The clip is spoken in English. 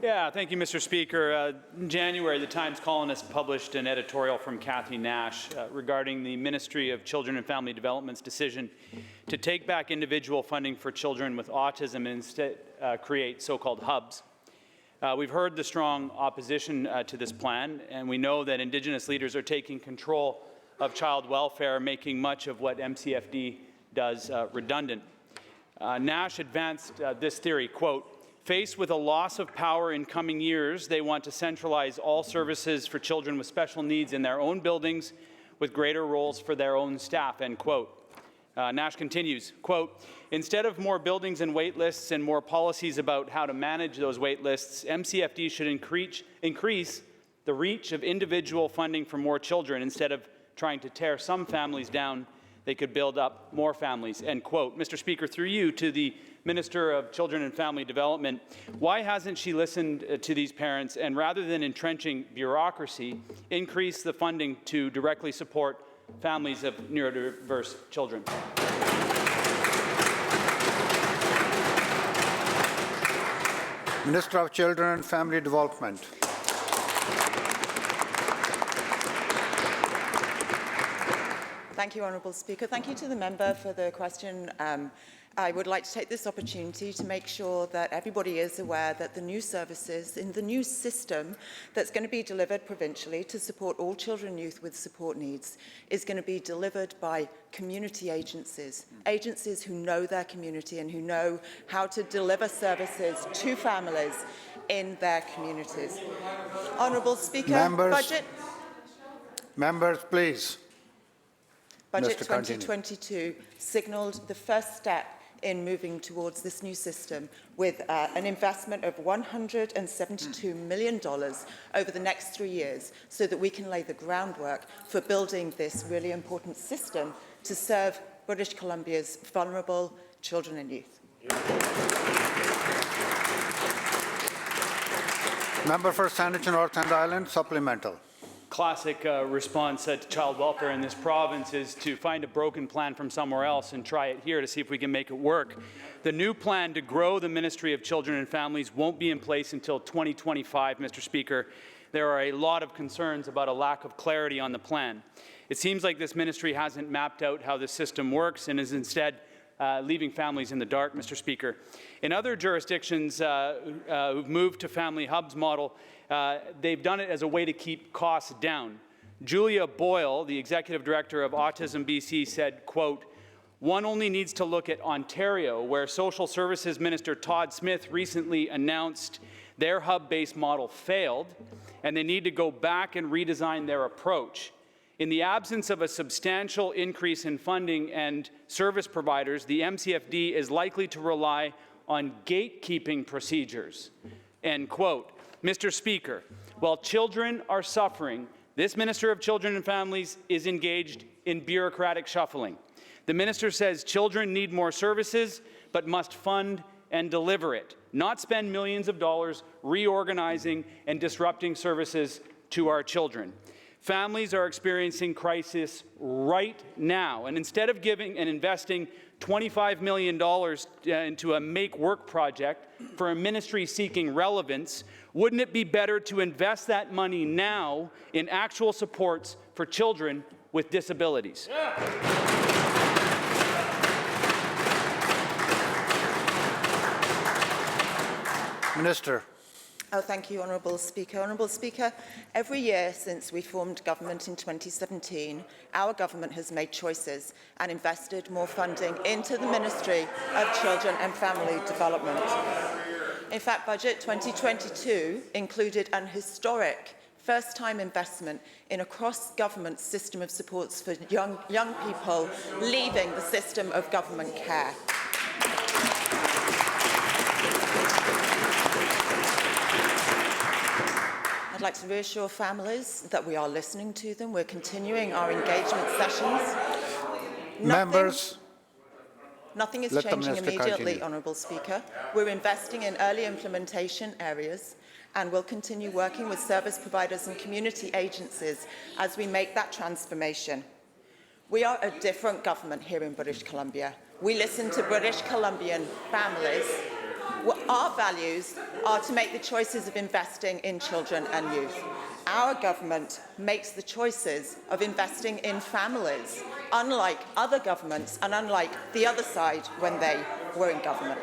Yeah, thank you, Mr. Speaker. In January, the Times Colonist published an editorial from Cathy Nash regarding the Ministry of Children and Family Development's decision to take back individual funding for children with autism and instead create so-called hubs. We've heard the strong opposition to this plan, and we know that Indigenous leaders are taking control of child welfare, making much of what MCFD does redundant. Nash advanced this theory, quote, "Faced with a loss of power in coming years, they want to centralize all services for children with special needs in their own buildings with greater roles for their own staff," end quote. Nash continues, quote, "Instead of more buildings and wait lists and more policies about how to manage those wait lists, MCFD should increase the reach of individual funding for more children. Instead of trying to tear some families down, they could build up more families," end quote. Mr. Speaker, through you to the Minister of Children and Family Development, why hasn't she listened to these parents and, rather than entrenching bureaucracy, increase the funding to directly support families of neurodiverse children? Minister of Children and Family Development. Thank you, Honourable Speaker. Thank you to the member for the question. I would like to take this opportunity to make sure that everybody is aware that the new services in the new system that's going to be delivered provincially to support all children and youth with support needs is going to be delivered by community agencies, agencies who know their community and who know how to deliver services to families in their communities. Honourable Speaker, Members, please. Budget 2022 signalled the first step in moving towards this new system with an investment of $172 million over the next 3 years so that we can lay the groundwork for building this really important system to serve British Columbia's vulnerable children and youth. Member for Saanich North End Island, supplemental. Classic response to child welfare in this province is to find a broken plan from somewhere else and try it here to see if we can make it work. The new plan to grow the Ministry of Children and Families won't be in place until 2025, Mr. Speaker. There are a lot of concerns about a lack of clarity on the plan. It seems like this ministry hasn't mapped out how the system works and is instead leaving families in the dark, Mr. Speaker. In other jurisdictions who've moved to family hubs model, they've done it as a way to keep costs down. Julia Boyle, the Executive Director of Autism BC, said, quote, "One only needs to look at Ontario, where Social Services Minister Todd Smith recently announced their hub-based model failed, and they need to go back and redesign their approach. In the absence of a substantial increase in funding and service providers, the MCFD is likely to rely on gatekeeping procedures," end quote. Mr. Speaker, while children are suffering, this Minister of Children and Families is engaged in bureaucratic shuffling. The minister says children need more services, but must fund and deliver it, not spend millions of dollars reorganizing and disrupting services to our children. Families are experiencing crisis right now, and instead of giving and investing $25 million into a Make Work project for a ministry seeking relevance, wouldn't it be better to invest that money now in actual supports for children with disabilities? Minister. Oh, thank you, Honourable Speaker. Honourable Speaker, every year since we formed government in 2017, our government has made choices and invested more funding into the Ministry of Children and Family Development. In fact, Budget 2022 included an historic first-time investment in a cross-government system of supports for young people leaving the system of government care. I'd like to reassure families that we are listening to them. We're continuing our engagement sessions. Nothing is changing immediately, Honourable Speaker. We're investing in early implementation areas and will continue working with service providers and community agencies as we make that transformation. We are a different government here in British Columbia. We listen to British Columbian families Our values are to make the choices of investing in children and youth. Our government makes the choices of investing in families, unlike other governments and unlike the other side when they were in government.